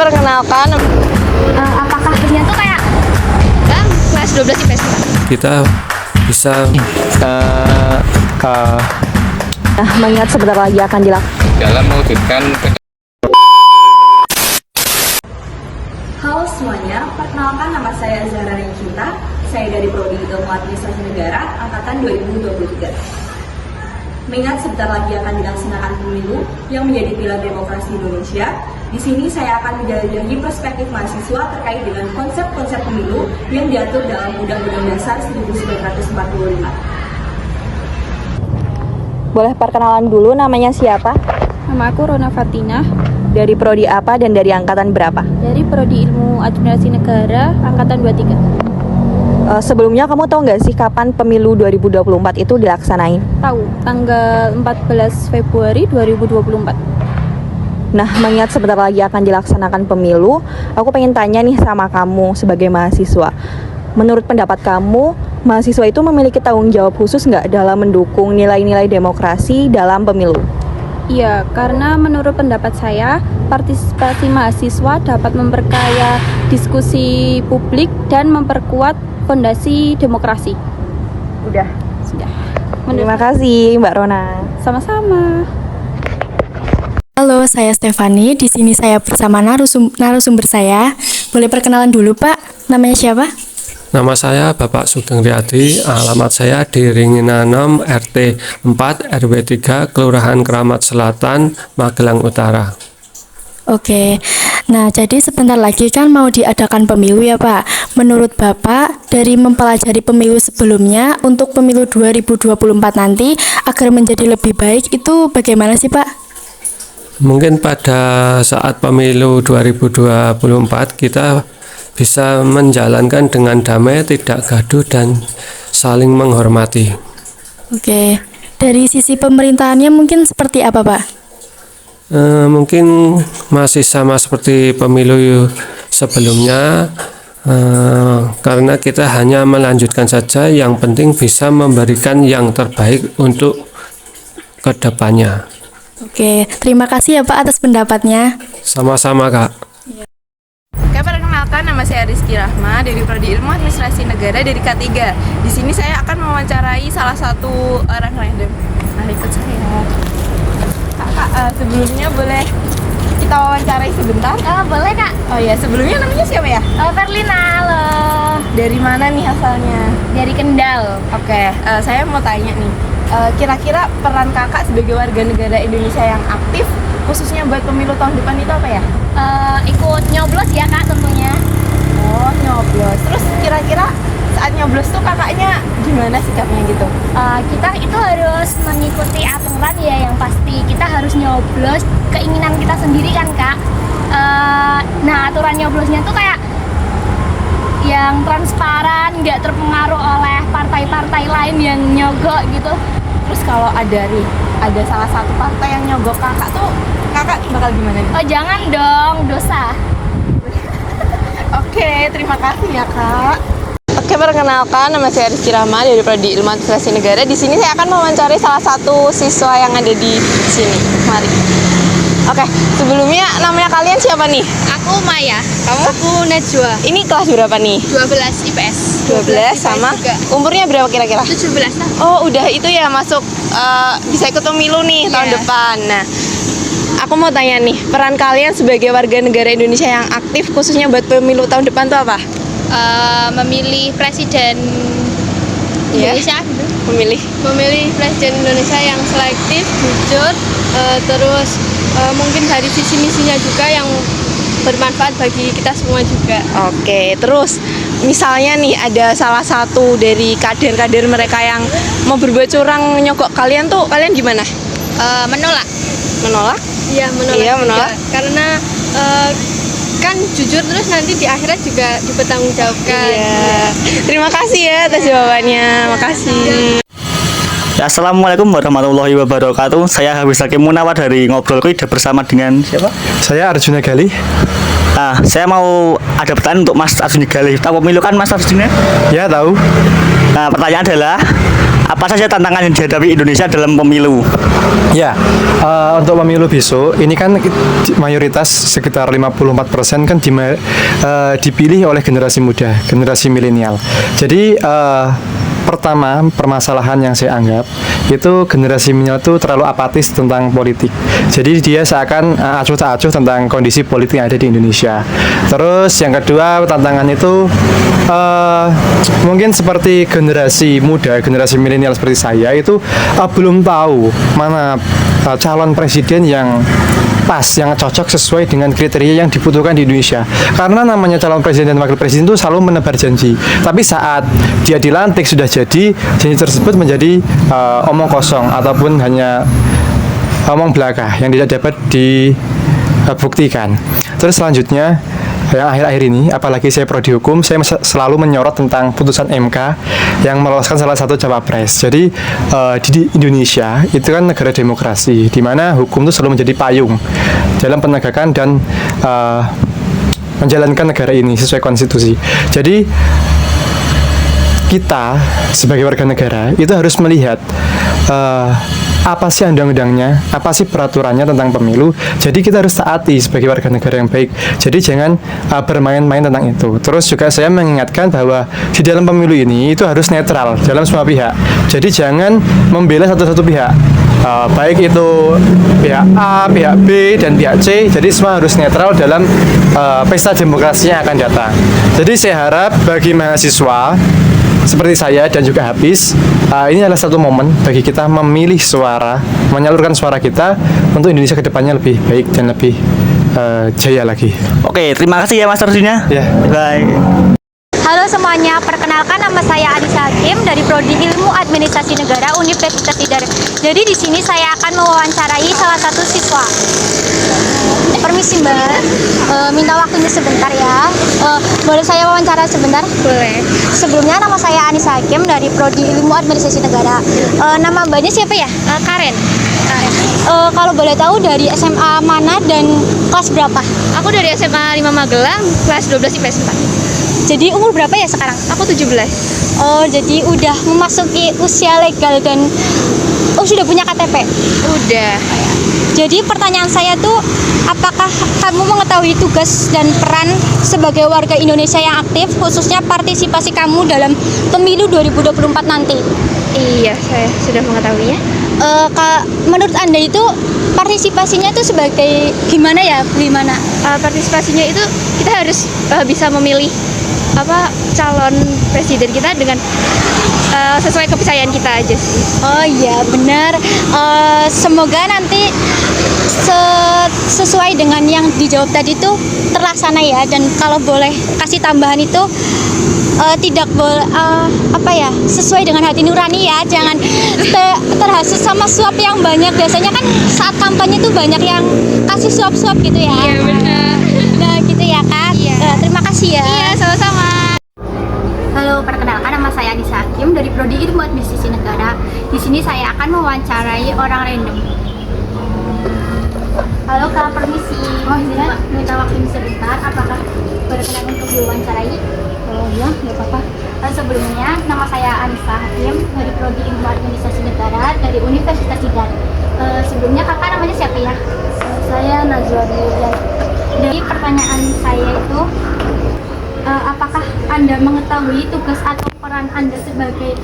perkenalkan. Apakah kalian tuh kayak kelas 12 IPS? Kita bisa Mengingat sebentar lagi akan dilakukan. dalam mewujudkan Halo semuanya, perkenalkan nama saya Zahra Cinta. Saya dari Prodi Ilmu Administrasi Negara angkatan 2023. Mengingat sebentar lagi akan dilaksanakan pemilu yang menjadi pilar demokrasi Indonesia, di sini saya akan menjelajahi perspektif mahasiswa terkait dengan konsep-konsep pemilu yang diatur dalam Undang-Undang Dasar 1945. Boleh perkenalan dulu, namanya siapa? Nama aku Rona Fatina Dari prodi apa dan dari angkatan berapa? dari Prodi Ilmu Administrasi Negara angkatan 23. Sebelumnya kamu tahu nggak sih kapan pemilu 2024 itu dilaksanain? Tahu, tanggal 14 Februari 2024. Nah, mengingat sebentar lagi akan dilaksanakan pemilu, aku pengen tanya nih sama kamu sebagai mahasiswa. Menurut pendapat kamu, mahasiswa itu memiliki tanggung jawab khusus nggak dalam mendukung nilai-nilai demokrasi dalam pemilu? Iya, karena menurut pendapat saya, partisipasi mahasiswa dapat memperkaya diskusi publik dan memperkuat fondasi demokrasi. Udah. Sudah. Terima kasih, Mbak Rona. Sama-sama. Halo, saya Stefani. Di sini saya bersama narasumber saya. Boleh perkenalan dulu, Pak? Namanya siapa? Nama saya Bapak Sugeng Riyadi, alamat saya di Ringina 6 RT 4 RW 3 Kelurahan Keramat Selatan, Magelang Utara. Oke. Nah, jadi sebentar lagi kan mau diadakan pemilu ya, Pak. Menurut Bapak, dari mempelajari pemilu sebelumnya untuk pemilu 2024 nanti agar menjadi lebih baik itu bagaimana sih, Pak? Mungkin pada saat pemilu 2024 kita bisa menjalankan dengan damai, tidak gaduh dan saling menghormati. Oke. Dari sisi pemerintahannya mungkin seperti apa, Pak? Mungkin masih sama seperti pemilu sebelumnya, karena kita hanya melanjutkan saja, yang penting bisa memberikan yang terbaik untuk kedepannya. Oke, terima kasih ya Pak atas pendapatnya. Sama-sama, Kak. Oke, perkenalkan nama saya Rizky Rahma dari Prodi Ilmu Administrasi Negara dari K3. Di sini saya akan mewawancarai salah satu orang random. Nah, ikut saya. Kakak, sebelumnya boleh kita wawancarai sebentar? Boleh, Kak. Oh ya, sebelumnya namanya siapa ya? Perlina, halo. Dari mana nih asalnya? Dari Kendal. Oke, saya mau tanya nih. Kira-kira peran kakak sebagai warga negara Indonesia yang aktif, khususnya buat pemilu tahun depan itu apa ya? Ikut nyoblos ya, Kak, tentunya. Oh, nyoblos. Terus kira-kira saat nyoblos tuh kakaknya gimana sikapnya gitu? Kita itu harus mengikuti aturan ya, yang pasti kita harus nyoblos keinginan kita sendiri kan, Kak. Nah, aturan nyoblosnya tuh kayak yang transparan, nggak terpengaruh oleh partai-partai lain yang nyogok gitu. Terus kalau ada salah satu partai yang nyogok kakak tuh, kakak bakal gimana nih? Oh, jangan dong, dosa. Oke, terima kasih ya, Kak. Oke, perkenalkan nama saya Rizky Rahma dari Prodi Ilmu Administrasi Negara. Di sini saya akan mewawancari salah satu siswa yang ada di sini. Mari. Oke, sebelumnya namanya kalian siapa nih? Aku Maya. Kamu? Aku Najwa. Ini kelas berapa nih? 12 IPS. 12 sama? juga. Umurnya berapa kira-kira? 17 lah. Oh, udah itu ya masuk bisa ikut pemilu nih tahun Iya. depan. Nah, aku mau tanya nih, peran kalian sebagai warga negara Indonesia yang aktif khususnya buat pemilu tahun depan tuh apa? Memilih presiden Iya. Indonesia gitu. Memilih Presiden Indonesia yang selektif, jujur, terus mungkin dari visi misinya juga yang bermanfaat bagi kita semua juga. Oke, terus misalnya nih ada salah satu dari kader-kader mereka yang mau berbuat curang nyogok kalian tuh, kalian gimana? Menolak. Menolak? Iya, menolak. Iya, menolak. juga. Karena kan jujur terus nanti di akhirat juga dipertanggungjawabkan. Iya. Terima kasih ya atas jawabannya. Makasih. Ya, Assalamualaikum warahmatullahi wabarakatuh. Saya Habis Hakim Munawar dari Ngobrol Kuida bersama dengan siapa? Saya Arjuna Gali. Nah, saya mau ada pertanyaan untuk Mas Arjuna Gali. Tahu pemilu kan Mas Arjuna? Ya, tahu. Nah, pertanyaan adalah apa saja tantangan yang dihadapi Indonesia dalam pemilu? Ya, untuk pemilu besok ini kan mayoritas sekitar 54% kan dipilih oleh generasi muda, generasi milenial. Jadi pertama permasalahan yang saya anggap itu generasi milenial itu terlalu apatis tentang politik. Jadi dia seakan acuh tak acuh tentang kondisi politik yang ada di Indonesia. Terus yang kedua tantangan itu mungkin seperti generasi muda, generasi milenial seperti saya itu belum tahu mana calon presiden yang pas, yang cocok sesuai dengan kriteria yang dibutuhkan di Indonesia. Karena namanya calon presiden dan wakil presiden itu selalu menebar janji. Tapi saat dia dilantik sudah jadi, janji tersebut menjadi omong kosong ataupun hanya omong belaka yang tidak dapat dibuktikan. Terus selanjutnya yang akhir-akhir ini, apalagi saya prodi hukum, saya selalu menyorot tentang putusan MK yang meloloskan salah satu cawapres. Jadi di Indonesia itu kan negara demokrasi, di mana hukum itu selalu menjadi payung dalam penegakan dan menjalankan negara ini sesuai konstitusi. Jadi kita sebagai warga negara itu harus melihat apa sih undang-undangnya, apa sih peraturannya tentang pemilu. Jadi kita harus taati sebagai warga negara yang baik. Jadi jangan bermain-main tentang itu. Terus juga saya mengingatkan bahwa di dalam pemilu ini itu harus netral dalam semua pihak. Jadi jangan membela satu-satu pihak, baik itu pihak A, pihak B, dan pihak C. Jadi semua harus netral dalam pesta demokrasi yang akan datang. Jadi saya harap bagi mahasiswa seperti saya dan juga Hafiz, ini adalah satu momen bagi kita memilih suara, menyalurkan suara kita untuk Indonesia ke depannya lebih baik dan lebih jaya lagi. Oke, terima kasih ya Mas Rosina. Ya. Bye. Halo semuanya, perkenalkan nama saya Anissa Hakim dari Prodi Ilmu Administrasi Negara Universitas Tidar. Jadi di sini saya akan mewawancarai salah satu siswa. Permisi Mbak, minta waktunya sebentar ya. Boleh saya wawancara sebentar? Boleh. Sebelumnya nama saya Anissa Hakim dari Prodi Ilmu Administrasi Negara. Nama Mbaknya siapa ya? Karen. Kalau boleh tahu dari SMA mana dan kelas berapa? Aku dari SMA 5 Magelang, kelas 12 IPS 4. Jadi umur berapa ya sekarang? Aku 17. Oh, jadi udah memasuki usia legal dan sudah punya KTP? Udah. Jadi pertanyaan saya tuh, apakah kamu mengetahui tugas dan peran sebagai warga Indonesia yang aktif, khususnya partisipasi kamu dalam pemilu 2024 nanti? Iya, saya sudah mengetahuinya. Menurut Anda itu partisipasinya itu sebagai gimana ya? Gimana? Partisipasinya itu kita harus bisa memilih calon presiden kita dengan sesuai kepercayaan kita aja sih. Oh iya benar. Semoga nanti sesuai dengan yang dijawab tadi itu terlaksana ya. Dan kalau boleh kasih tambahan itu tidak boleh sesuai dengan hati nurani ya. Jangan terhasut sama suap yang banyak. Biasanya kan saat kampanye itu banyak yang kasih suap-suap gitu ya. Iya benar. Nah gitu ya Kak. Iya. Terima kasih ya. Iya, sama-sama. Halo, perkenalkan nama saya Anissa Hakim dari Prodi Ilmu Administrasi Negara. Di sini saya akan mewawancarai orang random. Halo Kak, permisi. Saya minta waktu sebentar. Apakah berkenan untuk diwawancarai? Oh iya, nggak apa-apa. Sebelumnya, nama saya Anissa Hakim dari Prodi Ilmu Administrasi Negara dari Universitas Tidar. Sebelumnya kakak namanya siapa ya? Saya Najwa Dilian. Jadi pertanyaan saya itu, apakah Anda mengetahui tugas atau peran Anda sebagai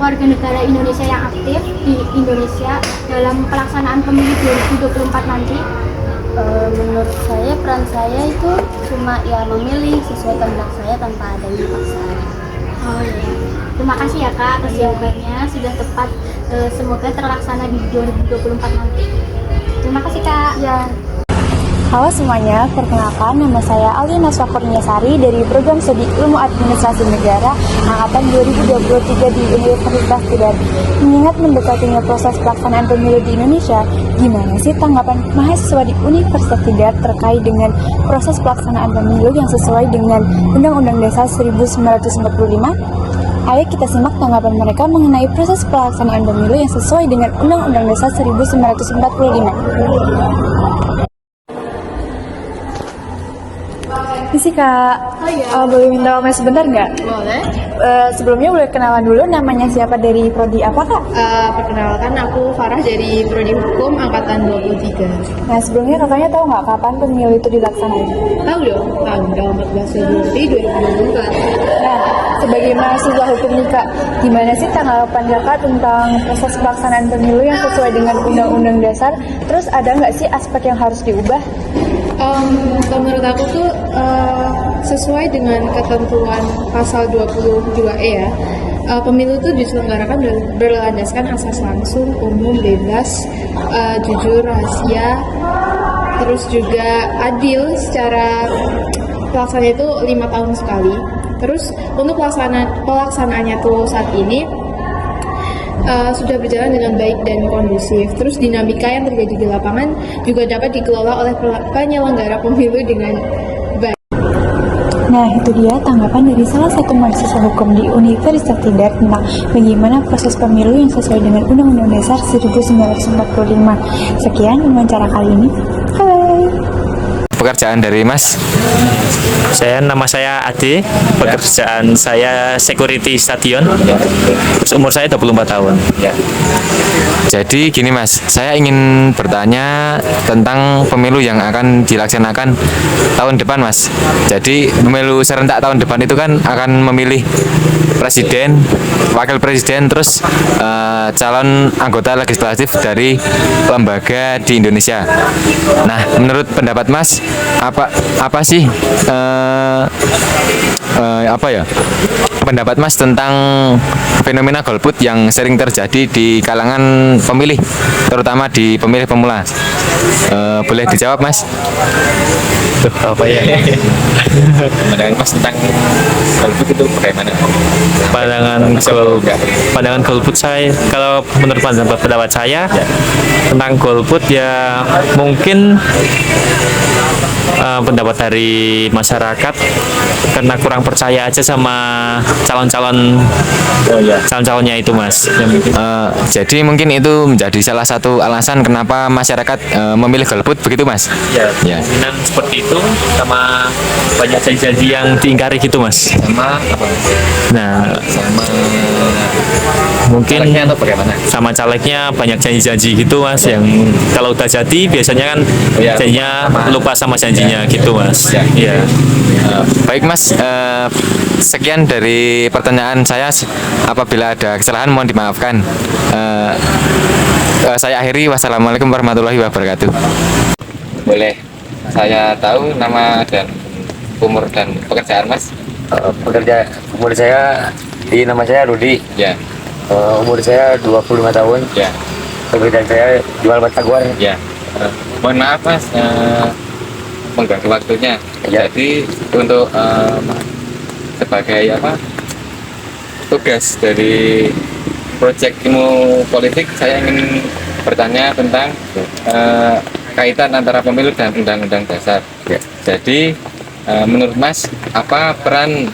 warga negara Indonesia yang aktif di Indonesia dalam pelaksanaan pemilu 2024 nanti? Menurut saya peran saya itu cuma ya memilih sesuai kehendak saya tanpa adanya paksaan. Oh iya. Terima kasih ya Kak atas jawabannya, sudah tepat. Semoga terlaksana di 2024 nanti. Terima kasih Kak. Ya. Halo semuanya, perkenalkan nama saya Aliana Swakurniasari dari Program Studi Ilmu Administrasi Negara Angkatan 2023 di Universitas Tidar. Mengingat mendekatinya proses pelaksanaan pemilu di Indonesia, gimana sih tanggapan mahasiswa di Universitas Tidar terkait dengan proses pelaksanaan pemilu yang sesuai dengan Undang-Undang Dasar 1945? Ayo kita simak tanggapan mereka mengenai proses pelaksanaan pemilu yang sesuai dengan Undang-Undang Dasar 1945. Misi Kak, boleh minta waktunya sebentar nggak? Boleh. Sebelumnya boleh kenalan dulu namanya siapa dari prodi apa Kak? Perkenalkan, aku Farah dari Prodi Hukum Angkatan 23. Nah sebelumnya kakaknya tahu nggak kapan pemilu itu dilaksanakan? Tahu dong, tanggal 14 Februari 2024. Nah sebagai mahasiswa hukum nih Kak, gimana sih tanggapan kakak tentang proses pelaksanaan pemilu yang sesuai dengan Undang-Undang Dasar? Terus ada nggak sih aspek yang harus diubah? Menurut aku tuh sesuai dengan ketentuan pasal 22E ya, pemilu itu diselenggarakan berlandaskan asas langsung, umum, bebas, jujur, rahasia, terus juga adil. Secara pelaksanaan itu 5 tahun sekali. Terus untuk pelaksanaannya tuh saat ini sudah berjalan dengan baik dan kondusif. Terus dinamika yang terjadi di lapangan juga dapat dikelola oleh penyelenggara pemilu dengan baik. Nah itu dia tanggapan dari salah satu mahasiswa hukum di Universitas Tidar tentang bagaimana proses pemilu yang sesuai dengan Undang-Undang Dasar 1945. Sekian wawancara kali ini. Hai. Pekerjaan dari Mas? Nama saya Ade, pekerjaan saya security stadion. Umur saya 24 tahun. Jadi gini Mas, saya ingin bertanya tentang pemilu yang akan dilaksanakan tahun depan Mas. Jadi pemilu serentak tahun depan itu kan akan memilih presiden, wakil presiden, terus calon anggota legislatif dari lembaga di Indonesia. Nah, menurut pendapat Mas, apa sih pendapat Mas tentang fenomena golput yang sering terjadi di kalangan pemilih, terutama di pemilih pemula? Boleh dijawab Mas? Pandangan Mas tentang golput itu bagaimana? Pandangan golput saya, kalau menurut pendapat saya tentang golput ya mungkin pendapat dari masyarakat karena kurang percaya aja sama calon-calonnya itu Mas. Jadi mungkin itu menjadi salah satu alasan kenapa masyarakat memilih golput begitu Mas? Ya. Dan seperti itu sama banyak janji-janji yang diingkari gitu Mas. Sama apa? Nah, mungkin atau bagaimana? Sama calegnya banyak janji-janji gitu Mas, yang kalau udah jadi biasanya kan janjinya lupa sama janjinya gitu Mas. Iya. Baik Mas, sekian dari pertanyaan saya. Apabila ada kesalahan mohon dimaafkan. Saya akhiri. Wassalamualaikum warahmatullahi wabarakatuh. Boleh saya tahu nama dan umur dan pekerjaan Mas? Umur saya, nama saya Rudi. Ya. Umur saya 25 tahun. Ya. Pekerjaan saya jual batagor. Ya. Mohon maaf Mas, mengganggu waktunya. Ya. Jadi untuk sebagai tugas dari proyek ilmu politik, saya ingin bertanya tentang kaitan antara pemilu dan undang-undang dasar. Ya. Jadi menurut Mas, apa peran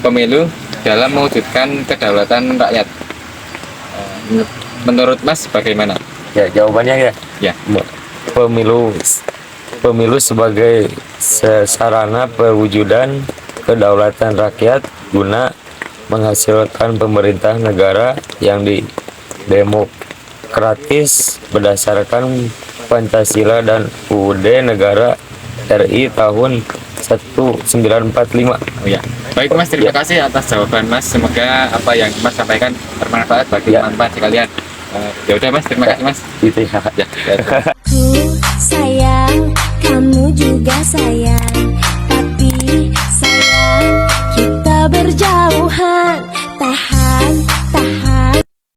pemilu dalam mewujudkan kedaulatan rakyat? Menurut Mas bagaimana? Ya, jawabannya Ya. Pemilu sebagai sarana perwujudan kedaulatan rakyat guna menghasilkan pemerintah negara yang demokratis berdasarkan Pancasila dan UUD Negara RI tahun 1945. Ya. Baik Mas, terima kasih atas jawaban Mas. Semoga apa yang Mas sampaikan bermanfaat bagi teman-teman sekalian. Ya udah Mas, terima kasih Mas. Itu ya.